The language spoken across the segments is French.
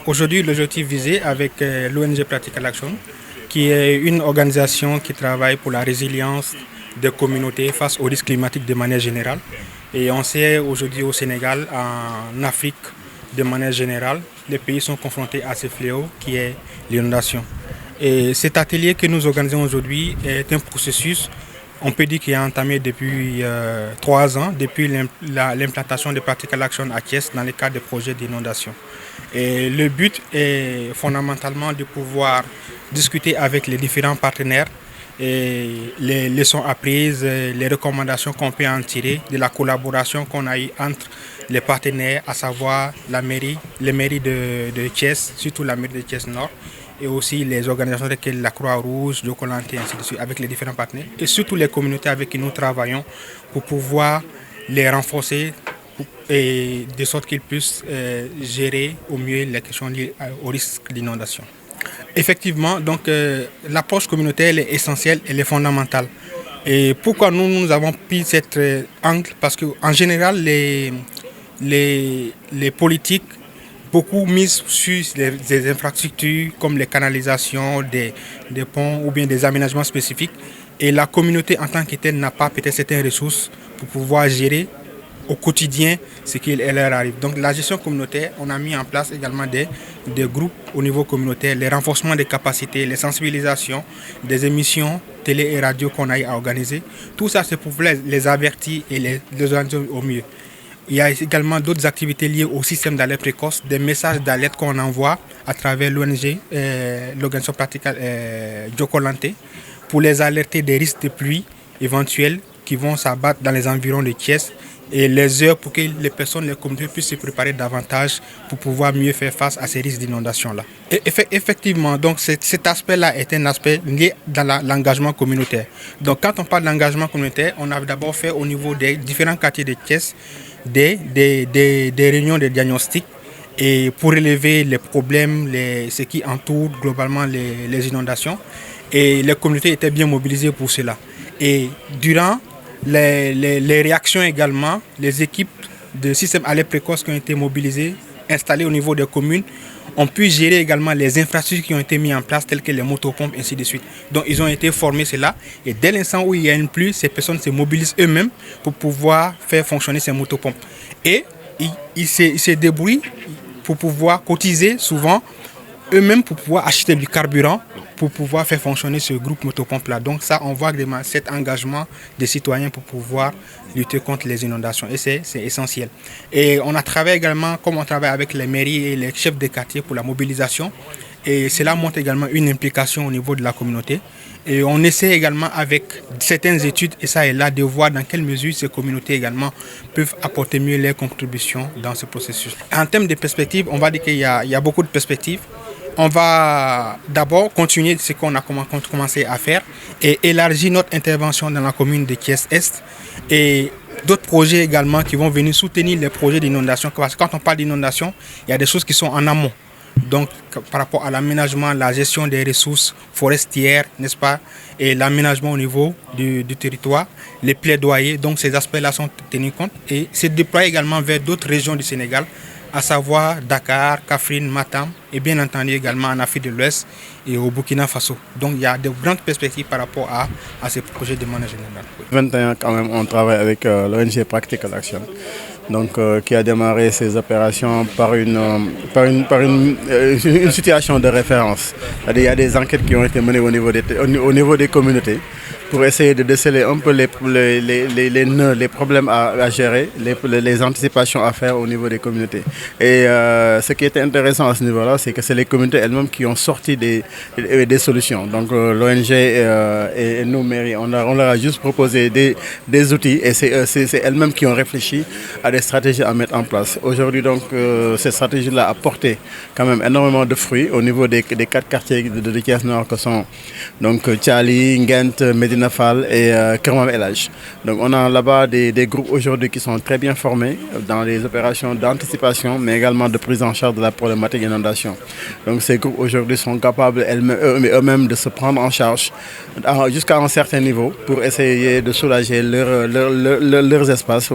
Aujourd'hui, l'objectif visé avec l'ONG Practical Action, qui est une organisation qui travaille pour la résilience des communautés face aux risques climatiques de manière générale. Et on sait aujourd'hui au Sénégal, en Afrique de manière générale, les pays sont confrontés à ce fléau qui est l'inondation. Et cet atelier que nous organisons aujourd'hui est un processus, on peut dire qu'il est entamé depuis 3 ans, depuis l'implantation de Practical Action à Thiès dans le cadre des projets d'inondation. Et le but est fondamentalement de pouvoir discuter avec les différents partenaires et les leçons apprises, les recommandations qu'on peut en tirer de la collaboration qu'on a eue entre les partenaires, à savoir les mairies de Thiès, surtout la mairie de Thiès Nord, et aussi les organisations telles la Croix-Rouge, Jokolante, et ainsi de suite, avec les différents partenaires, et surtout les communautés avec qui nous travaillons pour pouvoir les renforcer et de sorte qu'ils puissent gérer au mieux les questions liées au risque d'inondation. Effectivement, donc l'approche communautaire elle est essentielle, elle est fondamentale. Et pourquoi nous avons pris cet angle? Parce qu'en général, les politiques beaucoup misent sur des infrastructures comme les canalisations, des ponts ou bien des aménagements spécifiques. Et la communauté en tant que telle n'a pas peut-être certaines ressources pour pouvoir gérer au quotidien ce qui leur arrive. Donc la gestion communautaire, on a mis en place également des groupes au niveau communautaire, les renforcements des capacités, les sensibilisations, des émissions télé et radio qu'on a à organiser. Tout ça, c'est pour les avertir et les organiser au mieux. Il y a également d'autres activités liées au système d'alerte précoce, des messages d'alerte qu'on envoie à travers l'ONG, l'organisation Practical Jokolante, pour les alerter des risques de pluie éventuels qui vont s'abattre dans les environs de Thiès et les heures pour que les personnes, les communautés puissent se préparer davantage pour pouvoir mieux faire face à ces risques d'inondation-là. Et effectivement, donc cet aspect-là est un aspect lié dans l'engagement communautaire. Donc quand on parle d'engagement communautaire, on a d'abord fait au niveau des différents quartiers de Thiès des réunions de diagnostic et pour relever les problèmes, ce qui entoure globalement les inondations. Et les communautés étaient bien mobilisées pour cela. Et durant les réactions également, les équipes de système alerte précoce qui ont été mobilisées, installées au niveau des communes, ont pu gérer également les infrastructures qui ont été mises en place, telles que les motopompes, ainsi de suite. Donc ils ont été formés cela. Et dès l'instant où il y a une pluie, ces personnes se mobilisent eux-mêmes pour pouvoir faire fonctionner ces motopompes. Et ils se débrouillent pour pouvoir cotiser souvent eux-mêmes pour pouvoir acheter du carburant pour pouvoir faire fonctionner ce groupe motopompe-là. Donc ça, on voit vraiment cet engagement des citoyens pour pouvoir lutter contre les inondations. Et c'est essentiel. Et on a travaillé également, comme on travaille avec les mairies et les chefs de quartier pour la mobilisation. Et cela montre également une implication au niveau de la communauté. Et on essaie également avec certaines études, et ça est là, de voir dans quelle mesure ces communautés également peuvent apporter mieux leurs contributions dans ce processus. En termes de perspectives, on va dire qu'il y a beaucoup de perspectives. On va d'abord continuer ce qu'on a commencé à faire et élargir notre intervention dans la commune de Thiès-Est et d'autres projets également qui vont venir soutenir les projets d'inondation. Parce que quand on parle d'inondation, il y a des choses qui sont en amont. Donc par rapport à l'aménagement, la gestion des ressources forestières, n'est-ce pas, et l'aménagement au niveau du territoire, les plaidoyers, donc ces aspects-là sont tenus compte et c'est déployé également vers d'autres régions du Sénégal, à savoir Dakar, Kaffrine, Matam et bien entendu également en Afrique de l'Ouest et au Burkina Faso. Donc il y a de grandes perspectives par rapport à ces projets de manière générale. 21 quand même, on travaille avec l'ONG Practical Action, donc, qui a démarré ses opérations par une situation de référence. Il y a des enquêtes qui ont été menées au niveau des communautés pour essayer de déceler un peu les problèmes à gérer, les anticipations à faire au niveau des communautés. Et ce qui était intéressant à ce niveau-là, c'est que c'est les communautés elles-mêmes qui ont sorti des solutions. Donc l'ONG et nos mairies, on leur a juste proposé des outils et c'est elles-mêmes qui ont réfléchi à des stratégies à mettre en place. Aujourd'hui, donc, cette stratégie-là a porté quand même énormément de fruits au niveau des 4 quartiers de Thiès Nord que sont donc Thiali, Nguent, Médina Fall et Kermam El Hadj. Donc on a là-bas des groupes aujourd'hui qui sont très bien formés dans les opérations d'anticipation mais également de prise en charge de la problématique d'inondation. Donc ces groupes aujourd'hui sont capables eux-mêmes de se prendre en charge jusqu'à un certain niveau pour essayer de soulager leurs espaces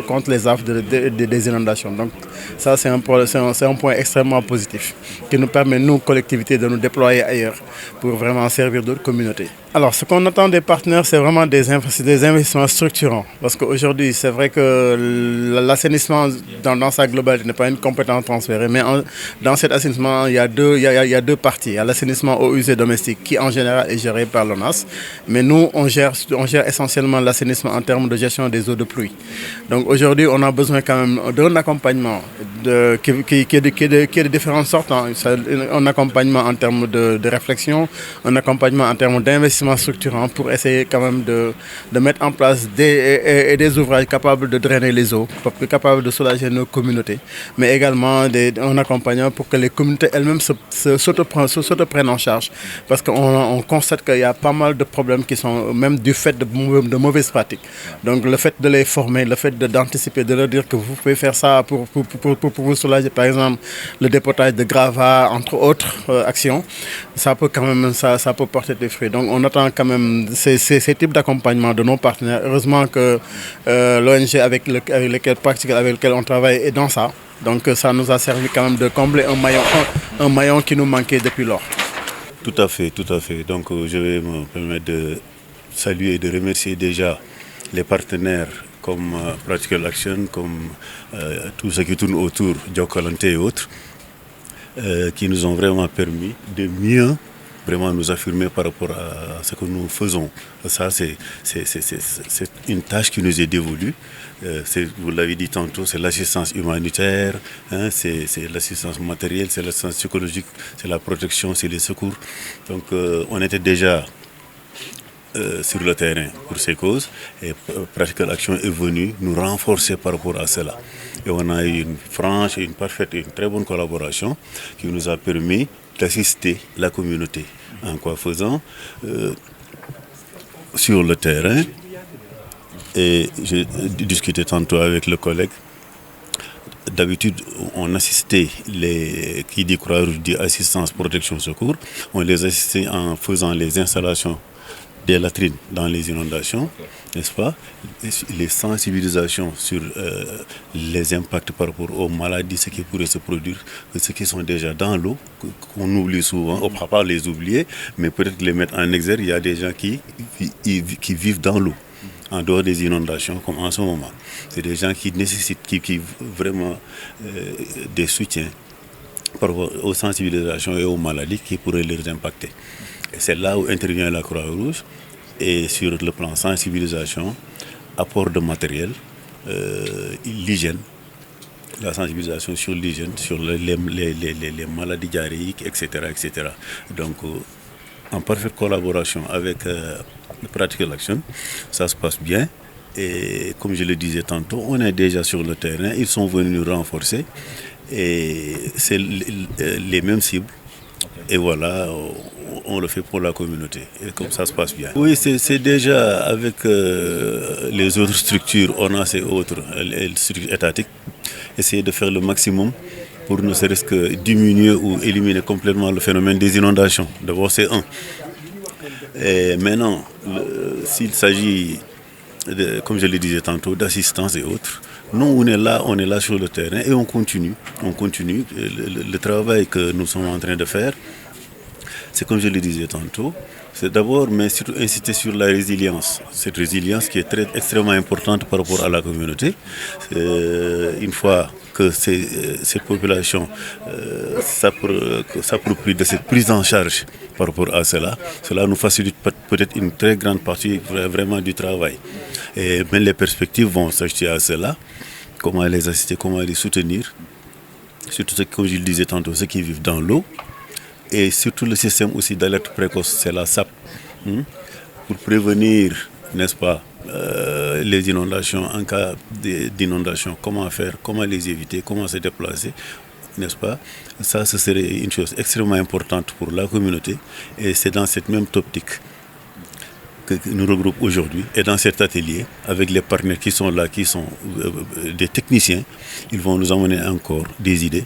contre les affres des inondations. Donc ça, c'est un point extrêmement positif qui nous permet, nous, collectivités, de nous déployer ailleurs pour vraiment servir d'autres communautés. Alors, ce qu'on attend des partenaires, c'est vraiment des investissements structurants. Parce qu'aujourd'hui, c'est vrai que l'assainissement dans sa globalité n'est pas une compétence transférée, mais dans cet assainissement, il y a deux parties. Il y a l'assainissement eaux usées domestiques qui, en général, est géré par l'ONAS. Mais nous, on gère essentiellement l'assainissement en termes de gestion des eaux de pluie. Donc aujourd'hui, on a besoin quand même d'un accompagnement qui est de différentes sortes. Hein. Un accompagnement en termes de réflexion, un accompagnement en termes d'investissement structurant pour essayer quand même de mettre en place des ouvrages capables de drainer les eaux, capables de soulager nos communautés, mais également un accompagnement pour que les communautés elles-mêmes s'auto-prennent en charge. Parce qu'on constate qu'il y a pas mal de problèmes qui sont même du fait de mauvaises pratiques. Donc le fait de les former, le fait d'anticiper, de leur dire que vous pouvez faire ça pour vous soulager, par exemple le dépotage de gravats, entre autres actions, ça peut quand même ça peut porter des fruits. Donc on attend quand même ces types d'accompagnement de nos partenaires. Heureusement que l'ONG avec lequel on travaille est dans ça. Donc ça nous a servi quand même de combler un maillon qui nous manquait depuis lors. Tout à fait, tout à fait. Donc je vais me permettre de saluer et de remercier déjà les partenaires comme Practical Action, comme tout ce qui tourne autour, Jokalante et autres, qui nous ont vraiment permis de mieux vraiment nous affirmer par rapport à ce que nous faisons. Ça, c'est une tâche qui nous est dévolue. Vous l'avez dit tantôt, c'est l'assistance humanitaire, hein, c'est l'assistance matérielle, c'est l'assistance psychologique, c'est la protection, c'est les secours. Donc on était déjà sur le terrain pour ces causes et Practical Action est venu nous renforcer par rapport à cela. Et on a eu une franche, une parfaite, une très bonne collaboration qui nous a permis d'assister la communauté. En quoi faisant sur le terrain, et j'ai discuté tantôt avec le collègue. D'habitude, on assistait qui dit Croix-Rouge, dit assistance, protection, secours. On les assistait en faisant les installations des latrines dans les inondations, n'est-ce pas? Les sensibilisations sur les impacts par rapport aux maladies, ce qui pourrait se produire, ceux qui sont déjà dans l'eau, qu'on oublie souvent, on ne va pas les oublier, mais peut-être les mettre en exergue. Il y a des gens qui vivent dans l'eau, en dehors des inondations, comme en ce moment. C'est des gens qui nécessitent, qui vraiment des soutiens par rapport aux sensibilisations et aux maladies qui pourraient les impacter. Et c'est là où intervient la Croix-Rouge, et sur le plan sensibilisation, apport de matériel, l'hygiène, la sensibilisation sur l'hygiène, sur les maladies diarrhéiques, etc., etc. Donc, en parfaite collaboration avec Practical Action, ça se passe bien. Et comme je le disais tantôt, on est déjà sur le terrain, ils sont venus nous renforcer, et c'est les mêmes cibles. Et voilà, on le fait pour la communauté. Et comme ça se passe bien. Oui, c'est déjà avec les autres structures, ONAS et autres, les structures étatiques, essayer de faire le maximum pour ne serait-ce que diminuer ou éliminer complètement le phénomène des inondations. D'abord, c'est un. Et maintenant, s'il s'agit, comme je le disais tantôt, d'assistance et autres, nous, on est là sur le terrain et on continue. Le travail que nous sommes en train de faire, c'est comme je le disais tantôt, c'est d'abord, mais surtout insister sur la résilience. Cette résilience qui est extrêmement importante par rapport à la communauté. Une fois que ces populations s'approprient de cette prise en charge par rapport à cela nous facilite peut-être une très grande partie vraiment du travail. Mais les perspectives vont s'ajouter à cela. Comment les assister, comment les soutenir. Surtout, comme je le disais tantôt, ceux qui vivent dans l'eau. Et surtout le système aussi d'alerte précoce, c'est la SAP. Pour prévenir, n'est-ce pas, les inondations, en cas d'inondation, comment faire, comment les éviter, comment se déplacer, n'est-ce pas? Ça, ce serait une chose extrêmement importante pour la communauté. Et c'est dans cette même optique que nous regroupons aujourd'hui. Et dans cet atelier, avec les partenaires qui sont là, qui sont des techniciens, ils vont nous amener encore des idées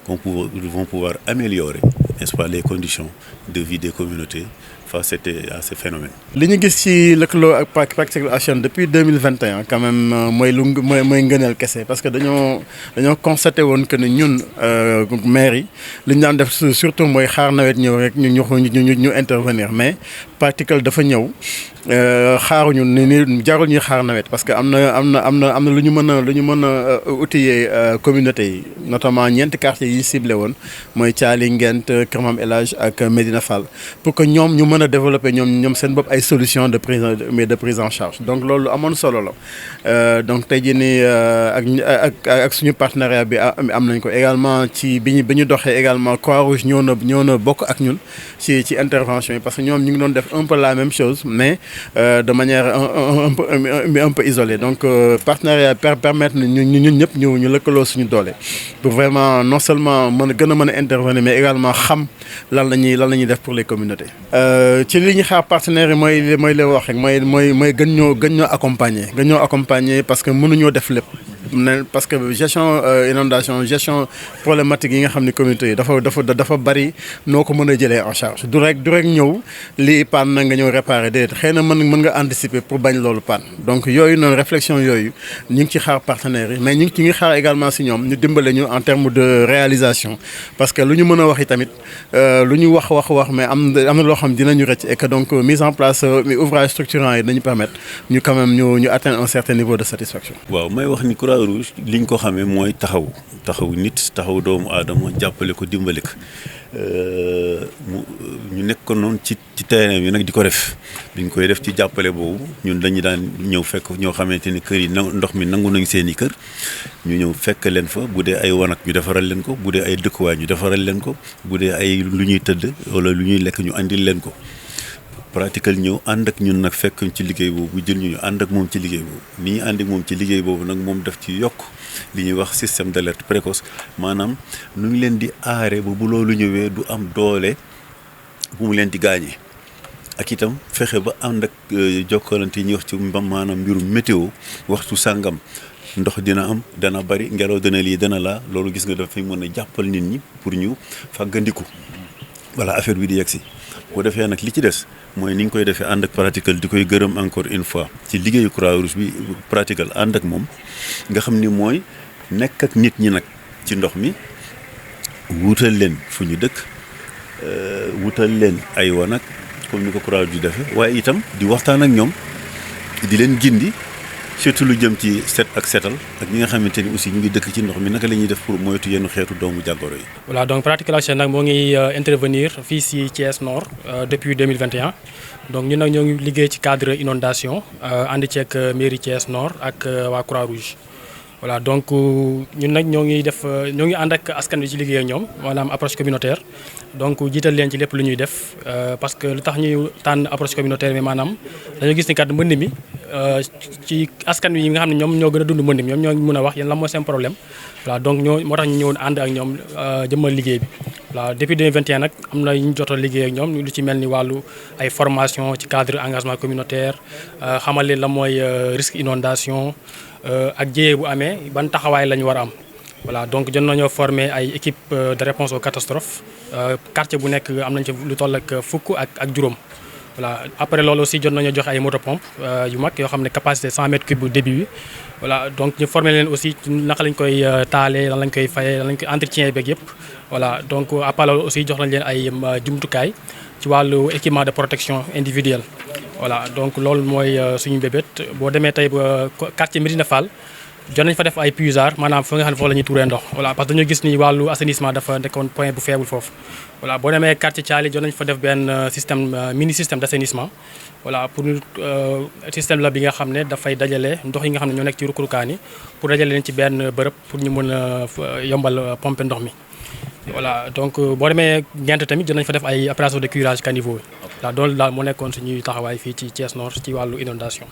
qu'on vont pouvoir améliorer n'est-ce pas, les conditions de vie des communautés face à ces phénomènes. li ñu gis ci lëkkaloo ak Practical Action depuis 2021 quand même mooy ngëneel kese parce que dañoo constaté woon que ne ñun maire yi li ñu daan def surtout mooy xaar nawet ñëw rek ñu intervenir mais Practical dafa ñëw xaaruñu ni jarul ñuy xaar nawet parce que am na lu ñu mën a outiller communauté yi notamment ñeenti quartiers yi ciblé woon mooy Thiali Ngent Kër Mame El Hadj ak Médina Fall pour que ñoom ñu mën a développer ñoom seen bopp ay solutions de prise en charge donc loolu amoon solo la donc tey jii nii ak suñu partenariat bi am nañ ko également ci bi ñu doxee également Croix-Rouge ñoo na bokk ak ñun ci intervention yi parce que ñoom ñu ngi doon def un peu la même chose mais de manière un peu isolée donc partenariat permettre na ñun ñëpp ñu lëkkaloo suñu doole pour vraiment non seulement gën a intervenir mais également xam lan la ñuy def pour les communautés. ci li ñu xaar partenaires yi mooy leen wax rek mooy gën ñoo accompagner parce que mënuñoo def lépp. parce que gestion inondation gestion problématique yi nga xam ne communauté yi dafa bari noo ko mën a jëlee en charge du rek ñëw lii panne na nga ñëw réparer déedéet xëy na mën nga anticiper pour bañ loolu panne donc yooyu noonu réflexion yooyu ñu ngi ci xaar partenaires yi mais ñu ngi xaar également si ñoom ñu dimbale ñu en termes de réalisation parce que lu ñu mën a wax yi tamit lu ñu wax mais am na loo xam dinañu rëcc et que donc mise en place ouvrage structurant yi dañu permettre ñu quand même ñu atteindre un certain niveau de satisfaction. waaw may wax ni Croix-Rouge li ñu ko xamee mooy taxaw nit taxaw doomu aadama jàppale ko dimbali ko ñu nekk ko noonu ci terrain bi nag di ko def dañ koy def ci jàppale boobu ñun dañu daan ñëw fekk ñoo xamante ni kër yi ndox mi nangu nañ seen i kër ñu ñëw fekk leen fa bu dee ay wanag ñu defaral leen ko bu dee ay dëkkuwaay ñu defaral leen ko bu dee ay lu ñuy tëdd wala lu ñuy lekk ñu andil leen ko. Practical ñëw ànd ak ñun nag fekk ci liggéey boobu jël ñu ànd ak moom ci liggéey boobu ni ñu ànd ak moom ci liggéey boobu nag moom daf ci yokk li ñuy wax système d'alerte précoce maanaam nu ngi leen di aare ba bu loolu ñëwee du am doole bu mu leen di gaañee ak itam fexe ba ànd ak jokkalante yi ñuy wax ci maanaam mbirum météo waxtu sàngam ndox dina am dana bari ngelaw dana lii dana laa loolu gis nga dafay mën a jàppal nit ñi pour ñu fàggandiku voilà affaire bi di yegg si bu defee nag li ci des mooy ni ñu koy defee ànd ak Practical di koy gërëm encore une fois ci liggéeyu Croix-Rouge bi Practical ànd ak moom nga xam ni mooy nekk ak nit ñi nag ci ndox mi wuutal leen fu ñu dëkk wuutal leen ay wanag comme ni ko Croix-Rouge di defee waaye itam di waxtaan ak ñoom di leen gindi surtout lu jëm ci set ak setal ak ñi nga xamante ni aussi ñu ngi dëkk ci ndox mi naka la ñuy def pour moytu yenn xeetu doomu jàngoro yi. voilà donc Practical Action nag moo ngi intervenir fii si Thiès Nord depuis 2021 donc ñun nag ñoo ngi liggéey ci cadre inondation ànd ceeg mairie Thiès Nord ak waa Croix-Rouge. voilà donc ñun nag ñoo ngi ànd ak askan wi ci liggéey ak ñoom maanaam approche communautaire donc jiital leen ci lépp lu ñuy def parce que lu tax ñuy tànn approche communautaire bi maanaam dañoo gis ni kat mbënd mi ci askan wi nga xam ne ñoom ñoo gën a dund mbënd mi ñoom ñoo mën a wax yéen lan mooy seen problème voilà donc moo tax ñu ñëwoon ànd ak ñoom jëmmal liggéey bi. voilà depuis 2021 nag am na ñu jot a liggéey ak ñoom lu ci mel ni wàllu ay formation ci cadre engagement communautaire xamal leen la mooy risque inondation ak jiyee bu amee ban taxawaay la ñu war a am. voilà donc jot nañoo former ay équipe de réponse aux catastrophes quartier bu nekk am nañ ci lu toll ak fukk ak juróom. voilà après loolu aussi jot nañoo joxe ay moto pompe yu mag yoo xam ne capacité 100 mètres cubes débit bi. voilà donc ñu former leen aussi naka lañ koy taalee lan lañ koy fayee lan lañ koy entretien beeg yëpp. voilà donc à part loolu aussi jox nañ leen ay jumtukaay ci wàllu équipement de protection individuelle. voilà donc loolu mooy suñu bébét boo demee tey ba quartier Médina Fall jot nañ fa def ay puisard maanaam fa nga xam ne foofu la ñuy tuuree ndox. voilà parce que dañoo gis ni wàllu assainissement dafa nekkoon point bu faible foofu. voilà boo demee quartier Thiali jot nañ fa def benn mini système d'assainissement. voilà pour système la bi nga xam ne dafay dajale ndox yi nga xam ne ñoo nekk ci ruq-ruqaan yi pour dajale leen ci benn bërëb pour ñu mën a yombal pomper ndox mi. voilà donc boo demee Ngent tamit jot nañ fa def ay opération de curage caniveau yi. voilà loolu daal moo nekkoon suñuy taxawaay fii ci Thiès Nord ci wàllu inondation